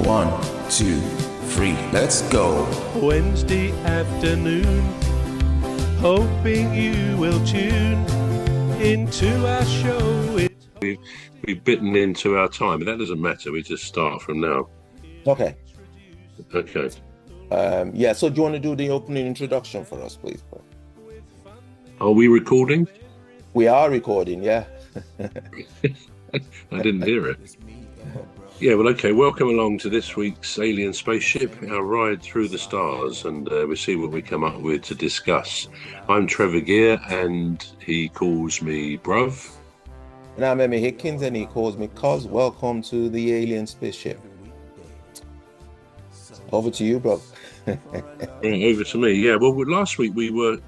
1, 2, 3, let's go. Wednesday afternoon, hoping you will tune into our show. We've bitten into our time, but that doesn't matter. We just start from now. Okay. Okay. Yeah, so do you want to do the opening introduction for us, please? Are we recording? We are recording, yeah. I didn't hear it. Yeah, well, okay. Welcome along to this week's Alien Spaceship, our ride through the stars, and we'll see what we come up with to discuss. I'm Trevor Gear, and he calls me Bruv. And I'm Emmy Hikins, and he calls me Cuz. Welcome to the Alien Spaceship. Over to you, bro. Over to me. Yeah, well, last week we were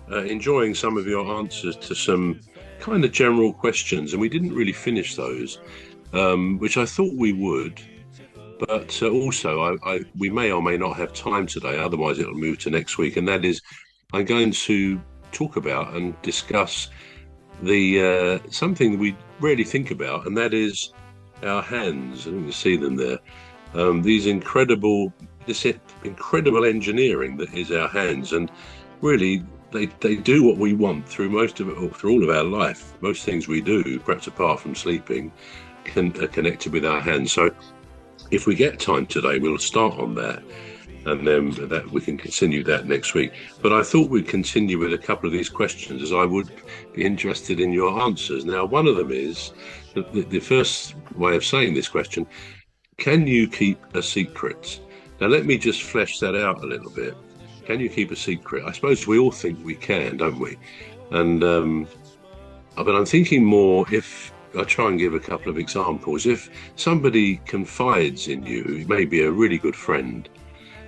enjoying some of your answers to some kind of general questions, and we didn't really finish those, which I thought we would. But also, we may or may not have time today, otherwise it'll move to next week. And that is, I'm going to talk about and discuss the something we rarely think about, and that is our hands. I think you see them there. This incredible engineering that is our hands, and really they do what we want through most of it, or through all of our life. Most things we do, perhaps apart from sleeping, are connected with our hands. So if we get time today, we'll start on that, and then that we can continue that next week. But I thought we'd continue with a couple of these questions, as I would be interested in your answers. Now, one of them is the first way of saying this question: can you keep a secret? Now, let me just flesh that out a little bit. Can you keep a secret? I suppose we all think we can, don't we? And but I'm thinking more, if I try and give a couple of examples. If somebody confides in you, it may be a really good friend,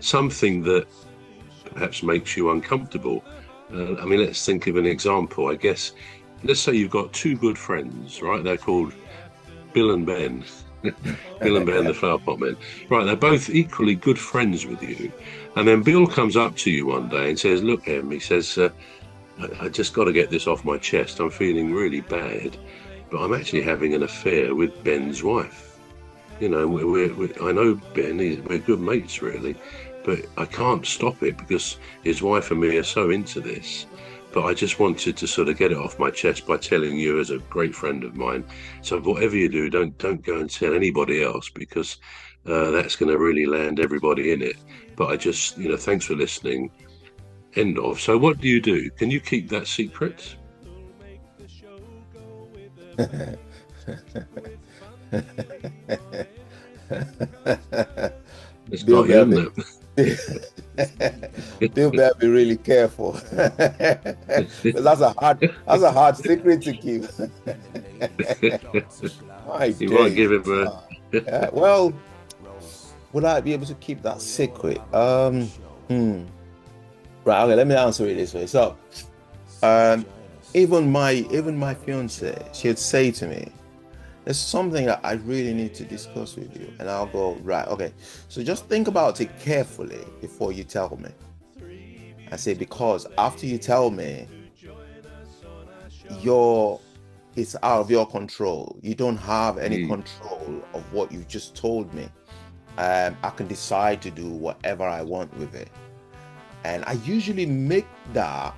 something that perhaps makes you uncomfortable. I mean, let's think of an example. I guess, let's say you've got two good friends, right? They're called Bill and Ben. Bill and Ben, the flower pot men. Right, they're both equally good friends with you. And then Bill comes up to you one day and says, look, Em, he says, I just got to get this off my chest. I'm feeling really bad, but I'm actually having an affair with Ben's wife. You know, I know Ben, we're good mates, really, but I can't stop it because his wife and me are so into this. But I just wanted to sort of get it off my chest by telling you, as a great friend of mine. So whatever you do, don't go and tell anybody else, because that's going to really land everybody in it. But I just, thanks for listening. End of. So what do you do? Can you keep that secret? It's got you, isn't it? Bill better be really careful. That's a hard secret to keep. You might give him a well, would I be able to keep that secret? Right, okay, let me answer it this way. So even my fiance, she'd say to me, there's something that I really need to discuss with you. And I'll go, right, okay. So just think about it carefully before you tell me. I say, because after you tell me, it's out of your control. You don't have any control of what you just told me. I can decide to do whatever I want with it. And I usually make that,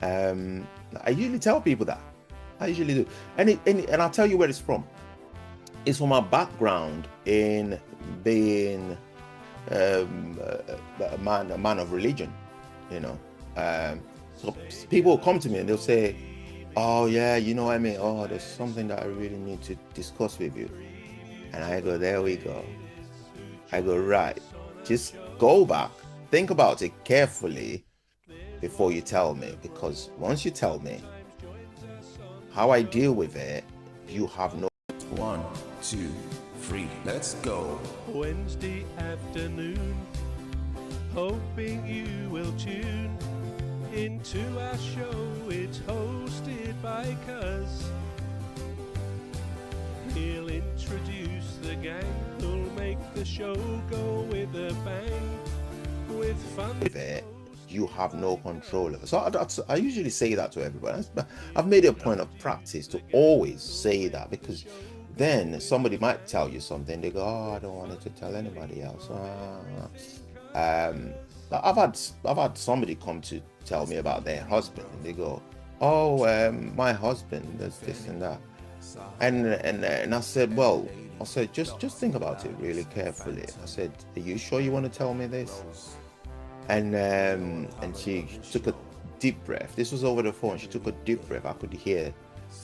I usually tell people that. I usually do. And I'll tell you where it's from. It's from my background in being a man of religion, So people will come to me and they'll say, oh yeah, I mean, oh, there's something that I really need to discuss with you. And I go, there we go. I go, right, just go back, think about it carefully before you tell me, because once you tell me how I deal with it, you have no. 1, 2, 3, let's go. Wednesday afternoon, hoping you will tune into our show. It's hosted by Cuz. He'll introduce the gang who'll make the show go with a bang, with fun. With it, you have no control of it. So I usually say that to everybody. I've made it a point of practice to always say that, because then somebody might tell you something. They go, "Oh, I don't want it to tell anybody else." I've had somebody come to tell me about their husband, and they go, "Oh, my husband does this and that," and I said, "Well," I said, just think about it really carefully. I said, "Are you sure you want to tell me this?" And she took a deep breath. This was over the phone. She took a deep breath. I could hear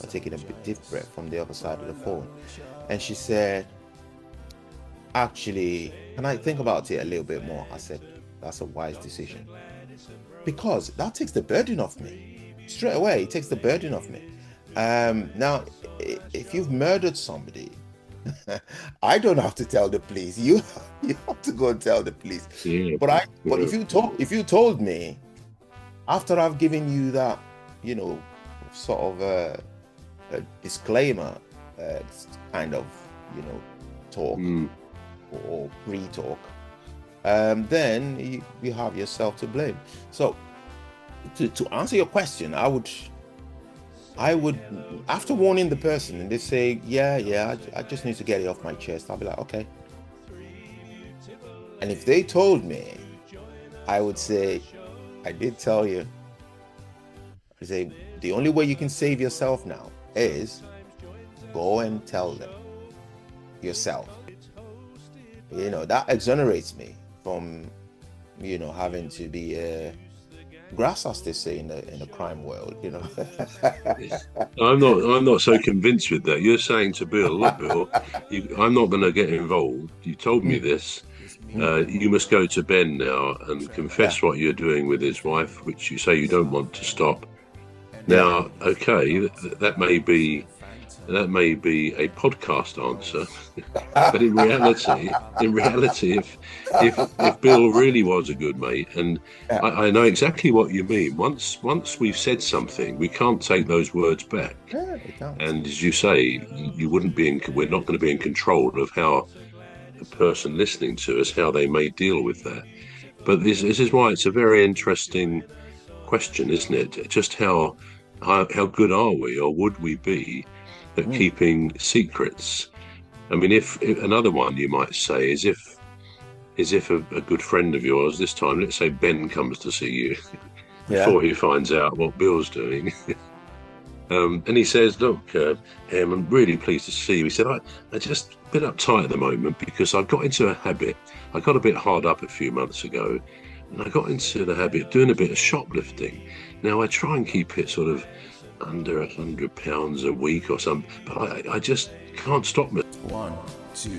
her taking a deep breath from the other side of the phone, and she said, "Actually, can I think about it a little bit more?" I said, "That's a wise decision, because that takes the burden off me straight away. It takes the burden off me. Now, if you've murdered somebody, I don't have to tell the police. You have to go and tell the police. Yeah. But if you told me after I've given you that, sort of a disclaimer, kind of, talk or pre-talk, then you have yourself to blame. So to answer your question, I would, after warning the person and they say, yeah, I just need to get it off my chest, I'll be like, okay. And if they told me, I would say, I did tell you. I say, the only way you can save yourself now is go and tell them yourself. That exonerates me from, having to be grass, as they say in the crime world. I'm not so convinced with that. You're saying to Bill, "Look, Bill, I'm not going to get involved. You told me this. You must go to Ben now and confess what you're doing with his wife, which you say you don't want to stop." Now, okay, that may be a podcast answer, but in reality, if Bill really was a good mate, and I know exactly what you mean. Once we've said something, we can't take those words back. Yeah, we can't. And as you say, we're not going to be in control of how the person listening to us, how they may deal with that. But this is why it's a very interesting question, isn't it? Just how good are we, or would we be, at keeping secrets? I mean, if another one you might say is if a good friend of yours, this time let's say Ben, comes to see you before he finds out what Bill's doing, and he says, "Look, I'm really pleased to see you." He said, I just a bit uptight at the moment because I got into a habit. I got a bit hard up a few months ago, and I got into the habit of doing a bit of shoplifting. Now I try and keep it sort of under £100 a week or something, but I just can't stop me. 1, 2,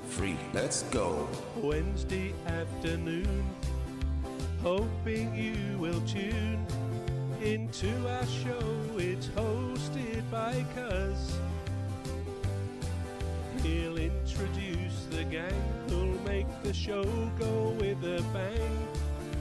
3, let's go. Wednesday afternoon, hoping you will tune into our show. It's hosted by Cuz. He'll introduce the gang who'll make the show go with a bang.